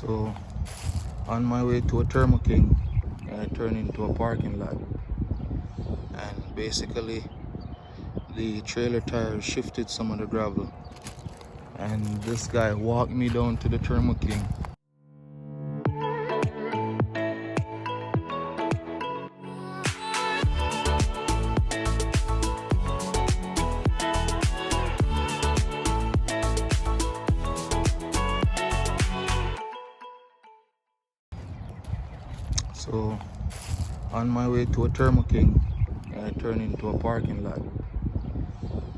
So on my way to a Thermo King, I turned into a parking lot, and basically the trailer tire shifted some of the gravel, and this guy walked me down to the Thermo King. So on my way to a Thermo King, I turned into a parking lot,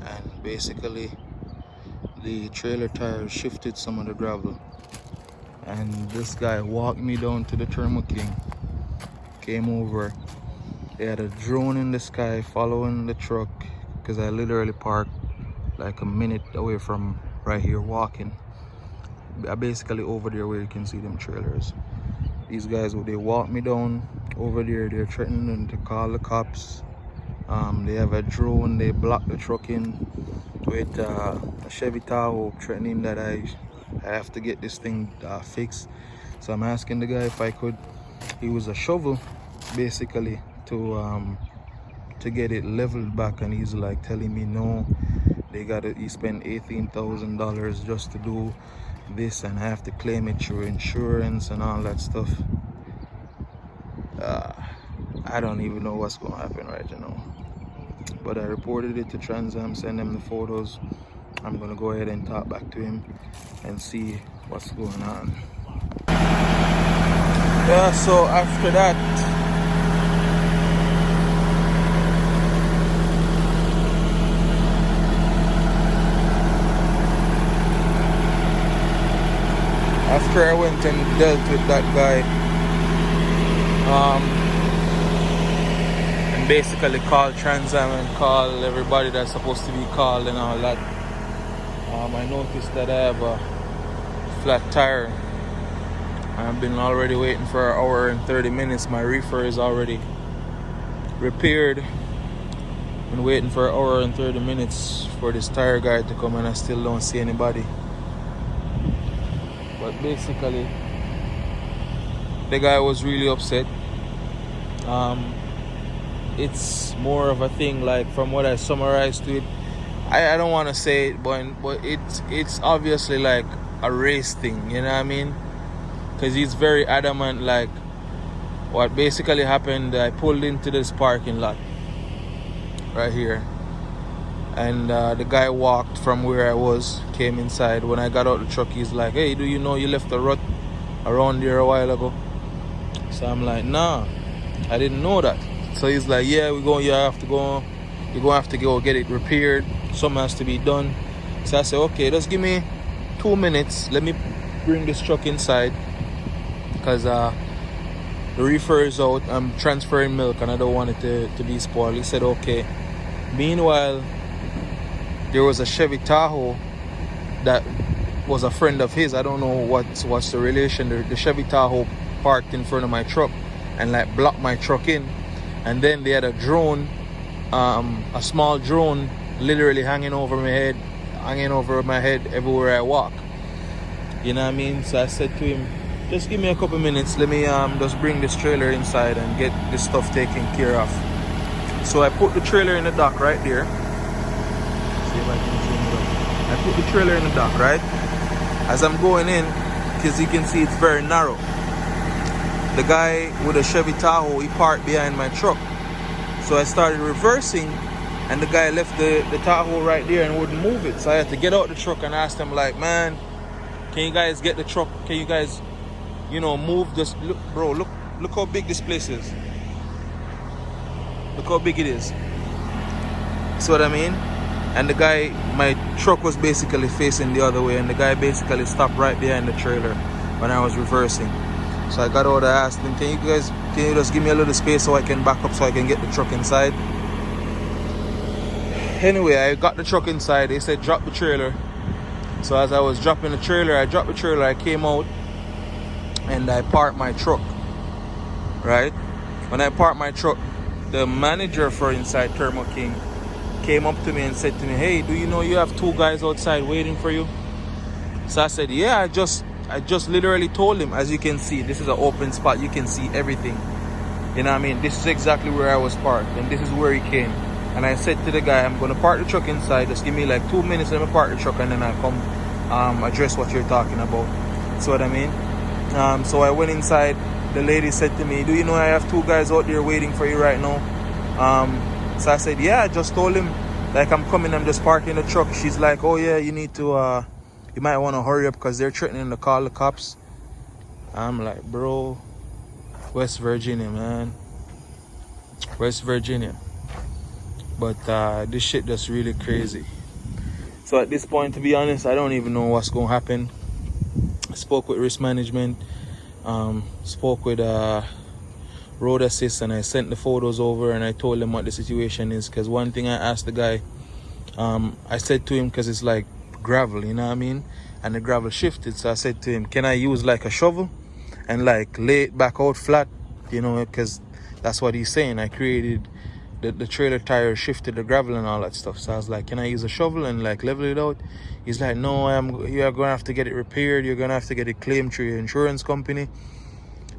and basically the trailer tire shifted some of the gravel, and this guy walked me down to the Thermo King, came over. They had a drone in the sky following the truck, because I literally parked like a minute away from right here walking. I basically over there where you can see them trailers. These guys, they walk me down over there. They're threatening to call the cops. They have a drone. They block the truck in with a Chevy Tahoe, threatening that I have to get this thing fixed. So I'm asking the guy if I could use a shovel, basically, to get it leveled back, and he's like telling me no. He spent $18,000 just to do this, and I have to claim it through insurance and all that stuff. I don't even know what's gonna happen right now, but I reported it to Transam, send them the photos. I'm gonna go ahead and talk back to him and see what's going on. Yeah, so after that, after I went and dealt with that guy, and basically called Transam and called everybody that's supposed to be called and all that, I noticed that I have a flat tire. I've been already waiting for an hour and 30 minutes. My reefer is already repaired. Been waiting for an hour and 30 minutes for this tire guy to come, and I still don't see anybody. But basically, the guy was really upset. It's more of a thing, like, from what I summarized to it, I don't want to say it, but it's obviously like a race thing, you know what I mean? Because he's very adamant. Like, what basically happened, I pulled into this parking lot right here, and the guy walked from where I was, came inside. When I got out the truck, he's like, "Hey, do you know you left a rut around there a while ago?" So I'm like, "Nah, I didn't know that." So he's like, "Yeah, you're gonna have to go get it repaired. Something has to be done." So I said, "Okay, just give me 2 minutes. Let me bring this truck inside, because the reefer is out. I'm transferring milk and I don't want it to be spoiled." He said, "Okay." Meanwhile, there was a Chevy Tahoe that was a friend of his. I don't know what's the relation. The Chevy Tahoe parked in front of my truck and like blocked my truck in. And then they had a drone, a small drone, literally hanging over my head everywhere I walk. You know what I mean? So I said to him, "Just give me a couple minutes. Let me just bring this trailer inside and get this stuff taken care of." So I put the trailer in the dock right there. See if I can zoom it up. I put the trailer in the dock, right? As I'm going in, because you can see it's very narrow, the guy with a Chevy Tahoe, he parked behind my truck. So I started reversing, and the guy left the Tahoe right there and wouldn't move it. So I had to get out the truck and ask him, like, "Man, can you guys get the truck? Can you guys, move this? Look, bro, look how big this place is. Look how big it is." See what I mean? And the guy, my truck was basically facing the other way, and the guy basically stopped right behind the trailer when I was reversing. So I got out, I asked him, can you just give me a little space so I can back up so I can get the truck inside? Anyway, I got the truck inside. They said drop the trailer. So as I was dropping the trailer, I came out and I parked my truck, right? When I parked my truck, the manager for inside Thermo King came up to me and said to me, "Hey, do you know you have 2 guys outside waiting for you?" So I said, "Yeah, I just I just literally told him, as you can see, this is an open spot. You can see everything. You know what I mean? This is exactly where I was parked, and this is where he came. And I said to the guy, I'm going to park the truck inside. Just give me like 2 minutes, let me park the truck, and then I'll come address what you're talking about. See what I mean? So I went inside. The lady said to me, do you know I have 2 guys out there waiting for you right now? So I said, yeah, I just told him, like, I'm coming, I'm just parking the truck. She's like, oh yeah, you need to, you might want to hurry up because they're threatening to call the cops. I'm like, bro, West Virginia, man. West Virginia. But this shit just really crazy. So at this point, to be honest, I don't even know what's going to happen. I spoke with risk management, spoke with road assist, and I sent the photos over and I told them what the situation is. Because one thing I asked the guy, I said to him, because it's like gravel, you know what I mean? And the gravel shifted, so I said to him, can I use like a shovel and like lay it back out flat, you know, because that's what he's saying. I created the trailer tire, shifted the gravel and all that stuff. So I was like, can I use a shovel and like level it out? He's like, no, you're gonna have to get it repaired, you're gonna have to get it claimed through your insurance company.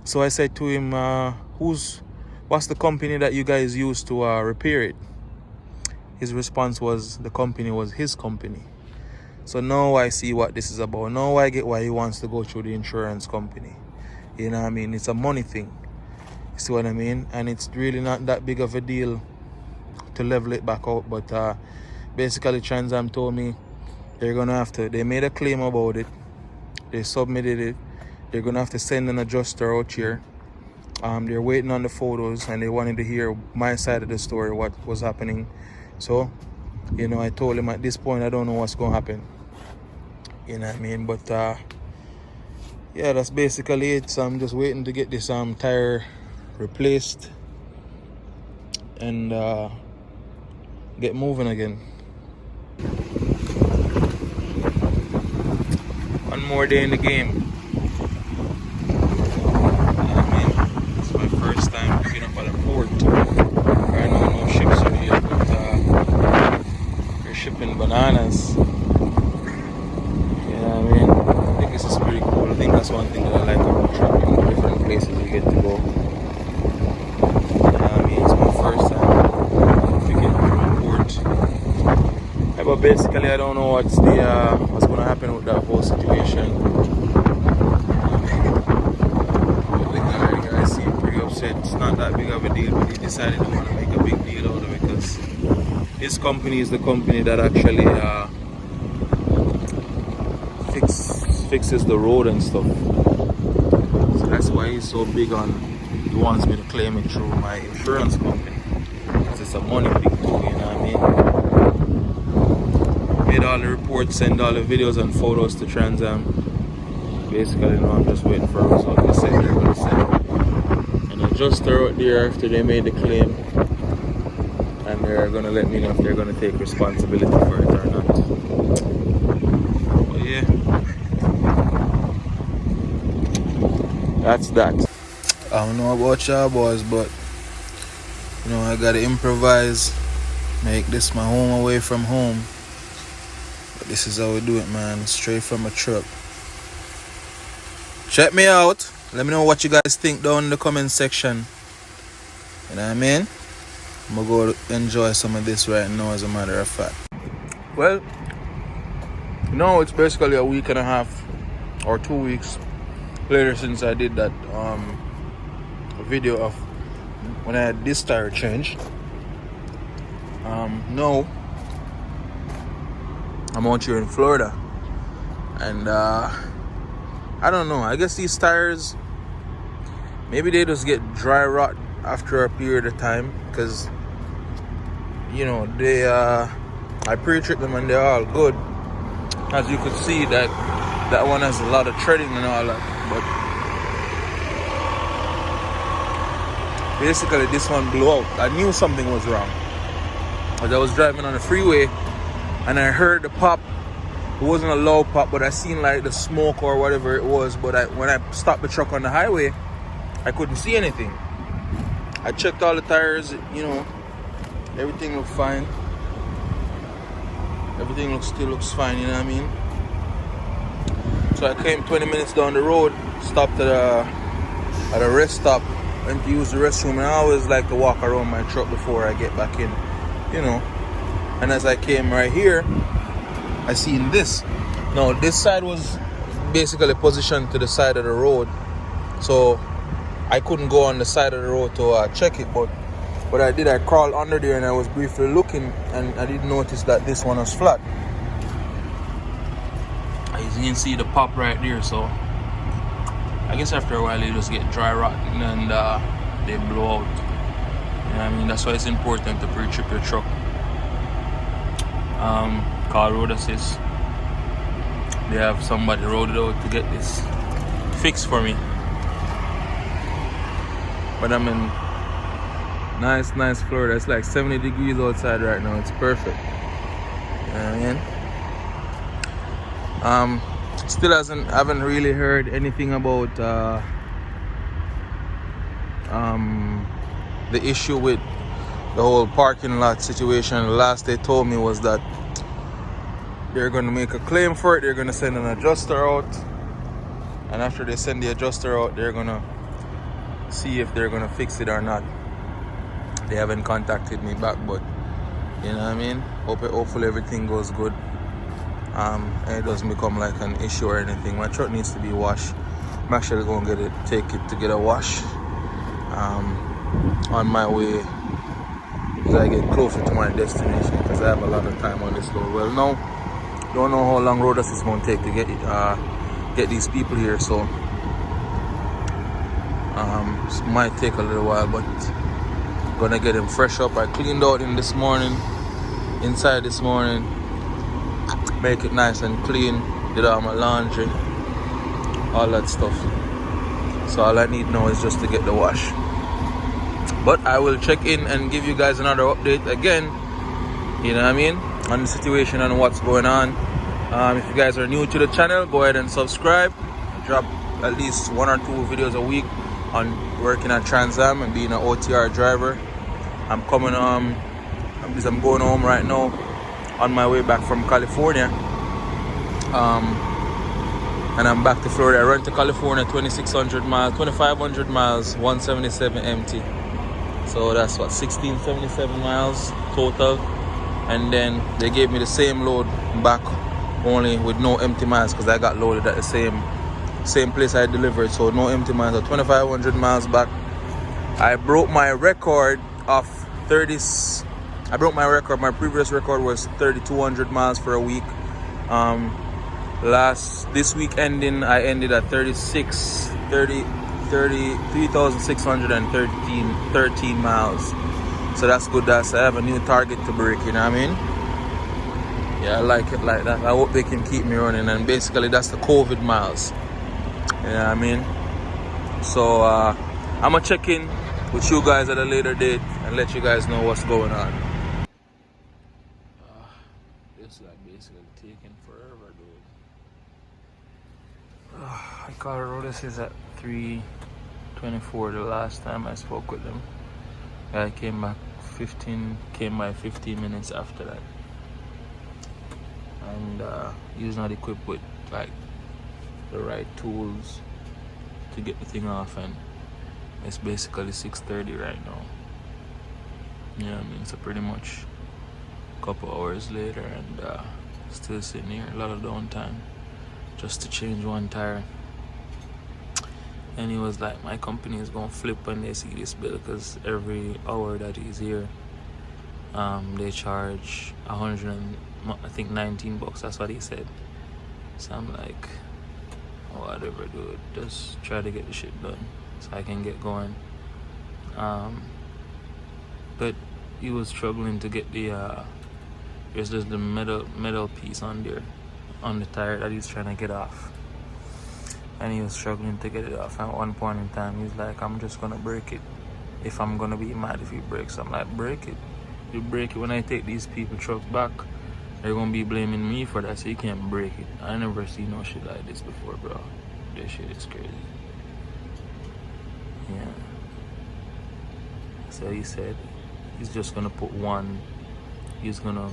So I said to him, what's the company that you guys use to repair it? His response was, the company was his company. So now I see what this is about. Now I get why he wants to go through the insurance company. You know what I mean? It's a money thing. You see what I mean? And it's really not that big of a deal to level it back out. But basically Transam told me they're going to have to, they made a claim about it. They submitted it. They're going to have to send an adjuster out here. They're waiting on the photos and they wanted to hear my side of the story, what was happening. So, you know, I told him at this point, I don't know what's going to happen. You know what I mean? But yeah, that's basically it. So I'm just waiting to get this tire replaced and get moving again. One more day in the game. I mean, it's my first time picking up at a port. I know no ships are here, but they're shipping bananas. You know what I mean? I think this is pretty cool. I think that's one thing that I like about traveling, different places you get to go. It's my first time picking up from the port. Yeah, but basically, I don't know what's going to happen with that whole situation. The guy seemed pretty upset. It's not that big of a deal, but he decided to want to make a big deal out of it because his company is the company that actually fixes the road and stuff. So that's why he's so big on. He wants me to claim it through my insurance company. Because it's a money thing too, you know what I mean? Made all the reports, send all the videos and photos to Transam. Basically, you know, I'm just waiting for a result. They said they're going to send an adjuster out there after they made the claim. And they're going to let me know if they're going to take responsibility for it or not. But yeah. That's that. I don't know about y'all boys, but you know, I gotta improvise, make this my home away from home. But this is how we do it, man. Straight from a truck. Check me out. Let me know what you guys think down in the comment section. You know what I mean? I'm gonna go enjoy some of this right now, as a matter of fact. Well, no, it's basically a week and a half or 2 weeks later since I did that video of when I had this tire changed. No, I'm out here in Florida, and I don't know, I guess these tires, maybe they just get dry rot after a period of time, because you know, they I pre-tripped them and they're all good. As you could see, that one has a lot of treading and all that, but basically this one blew out. I knew something was wrong as I was driving on the freeway and I heard the pop. It wasn't a loud pop, but I seen like the smoke or whatever it was. But when I stopped the truck on the highway, I couldn't see anything. I checked all the tires, you know, everything looked fine. Everything still looks fine, you know what I mean? So I came 20 minutes down the road, stopped at a rest stop, went to use the restroom, and I always like to walk around my truck before I get back in, you know. And as I came right here, I seen this. Now this side was basically positioned to the side of the road, so I couldn't go on the side of the road to check it, but what I did, I crawled under there and I was briefly looking, and I did notice that this one was flat. As you can see the pop right there, so I guess after a while they just get dry rotten and they blow out. You know what I mean? That's why it's important to pre-trip your truck. Call road assist. They have somebody rolled it out to get this fixed for me. But I'm in nice Florida. It's like 70 degrees outside right now. It's perfect. You know what I mean? Still haven't really heard anything about the issue with the whole parking lot situation. The last they told me was that they're going to make a claim for it. They're going to send an adjuster out, and after they send the adjuster out, they're going to see if they're going to fix it or not. They haven't contacted me back, but you know what I mean? Hopefully everything goes good. And it doesn't become like an issue or anything. My truck needs to be washed. I'm actually going to take it to get a wash on my way as I get closer to my destination, because I have a lot of time on this road. Well, no, don't know how long road it's going to take to get these people here, so it might take a little while, but gonna get them fresh up. I cleaned out inside this morning, make it nice and clean, did all my laundry, all that stuff. So all I need now is just to get the wash. But I will check in and give you guys another update again, you know what I mean, on the situation and what's going on. If you guys are new to the channel, go ahead and subscribe. I drop at least 1 or 2 videos a week on working at Transam and being an OTR driver. I'm going home right now on my way back from California, and I'm back to Florida. I run to California 2,500 miles, 177 empty, so that's what, 1,677 miles total. And then they gave me the same load back, only with no empty miles, because I got loaded at the same place I delivered, so no empty miles. So 2,500 miles back. I broke my record of 30s. I broke my record. My previous record was 3,200 miles for a week. This week ending, I ended at 3,613 miles. So that's good. I have a new target to break, you know what I mean? Yeah, I like it like that. I hope they can keep me running, and basically that's the COVID miles. You know what I mean? So I'm gonna check in with you guys at a later date and let you guys know what's going on. It's like basically taking forever, dude. I called Rhodes at 3:24 the last time I spoke with them. I came by 15 minutes after that, and he was not equipped with like the right tools to get the thing off, and it's basically 6:30 right now. You know what I mean? So pretty much a couple hours later, and still sitting here, a lot of downtime just to change one tire. And he was like, my company is gonna flip when they see this bill, because every hour that he's here, they charge 19 bucks. That's what he said. So I'm like, whatever, dude, just try to get the shit done so I can get going. But he was struggling to get there's just the metal piece on there, on the tire, that he's trying to get off, and he was struggling to get it off. At one point in time, he's like, I'm just gonna break it if I'm gonna be mad if he breaks. I'm like, break it. You break it. When I take these people trucks back, they're gonna be blaming me for that, so you can't break it. I never seen no shit like this before, bro. This shit is crazy. Yeah. So he said he's just gonna put one. He's gonna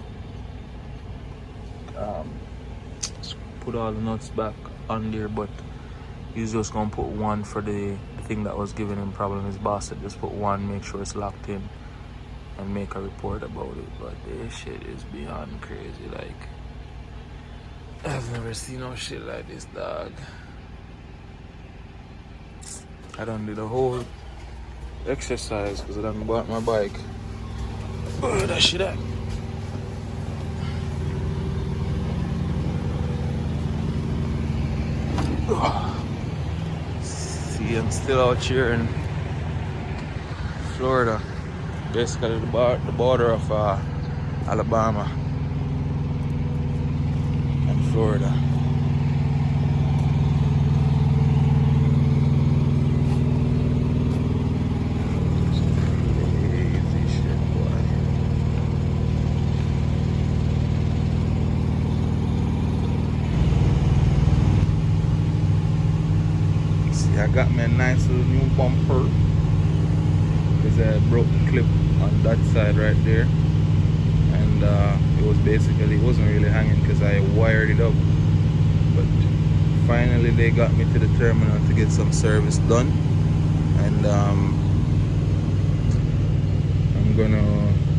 put all the nuts back on there, but he's just gonna put one for the thing that was giving him problem. His boss said just put one, make sure it's locked in, and make a report about it. But this shit is beyond crazy. Like, I've never seen no shit like this, dog. I done did a whole exercise because I done bought my bike. Oh, that shit up. See, I'm still out here in Florida, basically the border of Alabama and Florida. Crazy shit, boy. See, I got me a nice little new bumper. Because I broke the clip on that side right there, and it wasn't really hanging because I wired it up. But finally they got me to the terminal to get some service done, and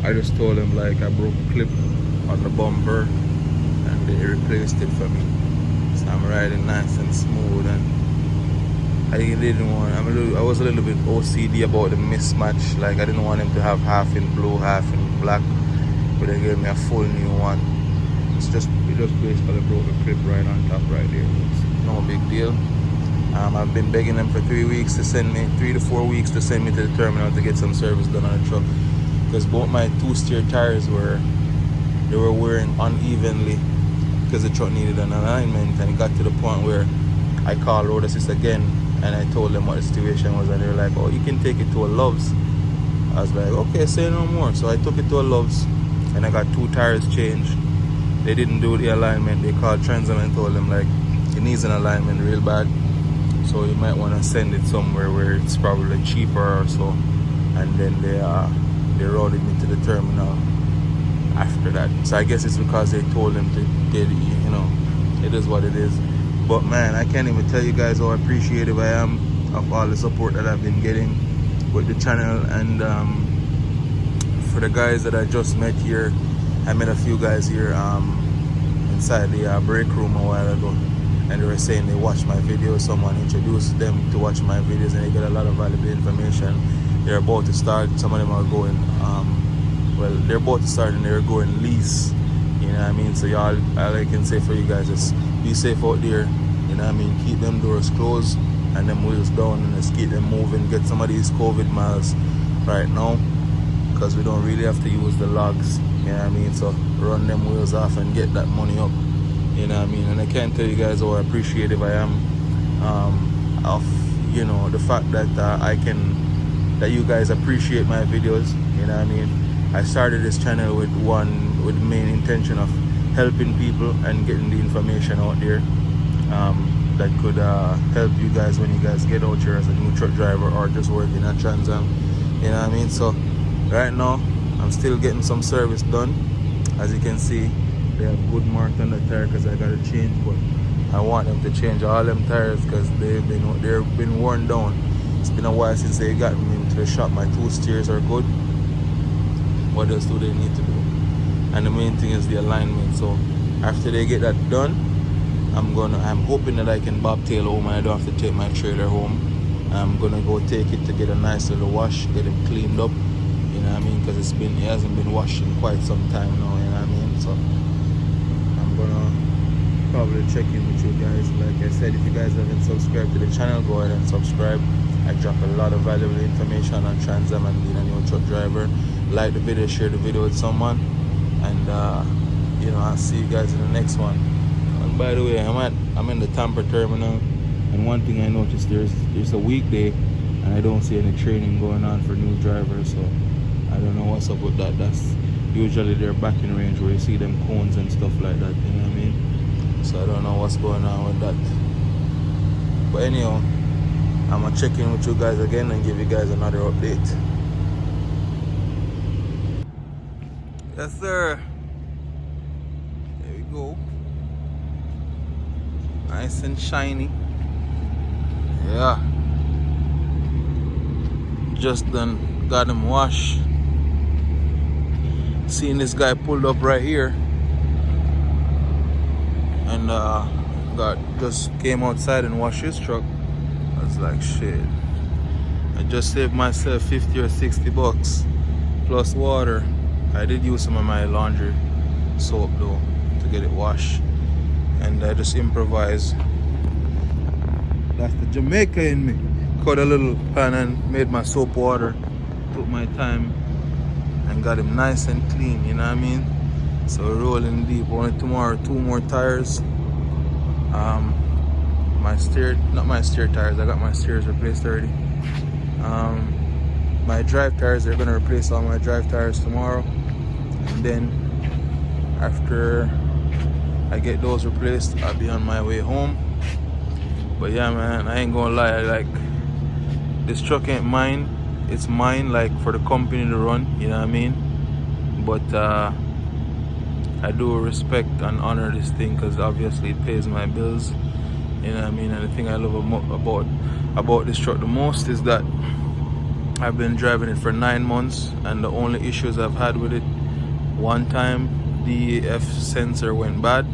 I just told them like I broke a clip on the bumper and they replaced it for me, so I'm riding nice and smooth. And I was a little bit OCD about the mismatch. Like, I didn't want him to have half in blue, half in black, but they gave me a full new one. It just basically broke the clip right on top right there. It's no big deal. I've been begging them for 3 to 4 weeks to send me to the terminal to get some service done on the truck, because both my two-steer tires were wearing unevenly because the truck needed an alignment, and it got to the point where I called Road Assist again and I told them what the situation was, and they were like, oh, you can take it to a Love's. I was like, okay, say no more. So I took it to a Love's and I got 2 tires changed. They didn't do the alignment. They called Transam and told them like it needs an alignment real bad, so you might want to send it somewhere where it's probably cheaper or so. And then they routed me to the terminal after that. So I guess it's because they told them to get it, it is what it is. But man, I can't even tell you guys how appreciative I am of all the support that I've been getting with the channel. And for the guys that I just met here, I met a few guys here inside the break room a while ago, and they were saying they watched my videos. Someone introduced them to watch my videos and they get a lot of valuable information. They're about to start. Some of them are going, they're about to start and they're going lease. You know what I mean? So all I can say for you guys is be safe out there. You know what I mean? Keep them doors closed and them wheels down, and just keep them moving. Get some of these COVID miles right now, because we don't really have to use the logs. You know what I mean? So run them wheels off and get that money up. You know what I mean? And I can't tell you guys how appreciative I am of the fact that that you guys appreciate my videos. You know what I mean? I started this channel with the main intention of helping people and getting the information out there that could help you guys when you guys get out here as a new truck driver or just working at Transam. You know what I mean? So right now I'm still getting some service done. As you can see, they have good mark on the tire because I got to change, but I want them to change all them tires because they've been worn down. It's been a while since they got me into the shop. My 2 steers are good. What else do they need to do? And the main thing is the alignment. So after they get that done, I'm hoping that I can bobtail home and I don't have to take my trailer home. I'm gonna go take it to get a nice little wash, get it cleaned up. You know what I mean? Because it hasn't been washed in quite some time now. You know what I mean? So I'm gonna probably check in with you guys. Like I said, if you guys haven't subscribed to the channel, go ahead and subscribe. I drop a lot of valuable information on Transam and being a new truck driver. Like the video, share the video with someone, and I'll see you guys in the next one. And by the way, I'm in the Tampa terminal, and one thing I noticed, there's a weekday and I don't see any training going on for new drivers, so I don't know what's up with that. That's usually their backing range where you see them cones and stuff like that, you know what I mean? So I don't know what's going on with that. But anyhow, I'm gonna check in with you guys again and give you guys another update. Yes, sir. There we go. Nice and shiny. Yeah. Just done got him washed. Seeing this guy pulled up right here. And just came outside and washed his truck. I was like, shit. I just saved myself 50 or 60 bucks plus water. I did use some of my laundry soap though to get it washed. And I just improvised. That's the Jamaica in me. Cut a little pan and made my soap water. Took my time and got him nice and clean, you know what I mean? So we're rolling deep. Only tomorrow, 2 more tires. Not my steer tires. I got my steers replaced already. My drive tires, they're gonna replace all my drive tires tomorrow. And then after I get those replaced, I'll be on my way home. But yeah, man, I ain't gonna lie. Like, this truck ain't mine. It's mine, like, for the company to run. You know what I mean? But I do respect and honor this thing because obviously it pays my bills. You know what I mean? And the thing I love about this truck the most is that I've been driving it for 9 months, and the only issues I've had with it, one time the EF sensor went bad,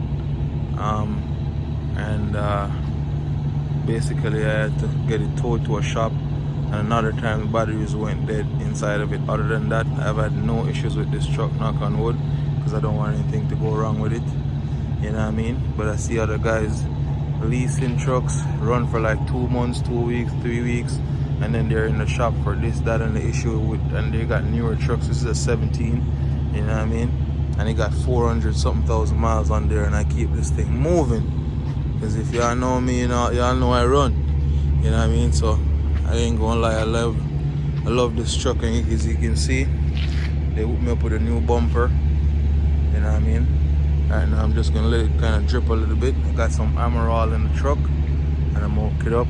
and basically I had to get it towed to a shop, and another time the batteries went dead inside of it. Other than that, I've had no issues with this truck, knock on wood, because I don't want anything to go wrong with it. You know what I mean? But I see other guys leasing trucks, run for like 2 months, 2 weeks, 3 weeks, and then they're in the shop for this, that, and the issue with, and they got newer trucks. This is a 17, you know what I mean? And they got 400 something thousand miles on there, and I keep this thing moving. Because if y'all know me, y'all know I run. You know what I mean? So I ain't gonna lie, I love this truck, and as you can see, they hooked me up with a new bumper. You know what I mean? Right now I'm just gonna let it kind of drip a little bit. I got some armor all in the truck, and I'm gonna hook it up.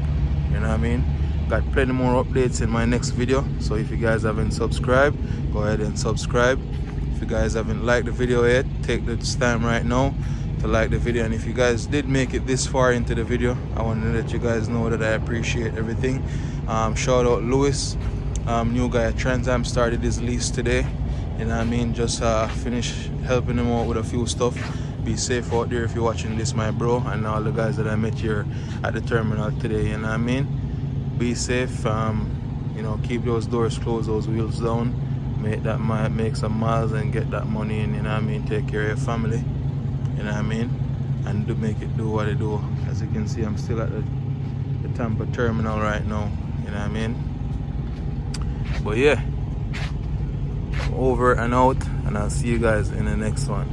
You know what I mean? Got plenty more updates in my next video. So if you guys haven't subscribed, go ahead and subscribe. If you guys haven't liked the video yet, take this time right now to like the video. And if you guys did make it this far into the video, I want to let you guys know that I appreciate everything. Shout out Lewis, new guy at Transam, started his lease today. You know what I mean? Just finished helping him out with a few stuff. Be safe out there if you're watching this, my bro, and all the guys that I met here at the terminal today. You know what I mean? Be safe. You know, keep those doors closed, those wheels down. Make some miles and get that money in. You know what I mean? Take care of your family. You know what I mean? And make it do what it do. As you can see, I'm still at the Tampa terminal right now. You know what I mean? But yeah, over and out, and I'll see you guys in the next one.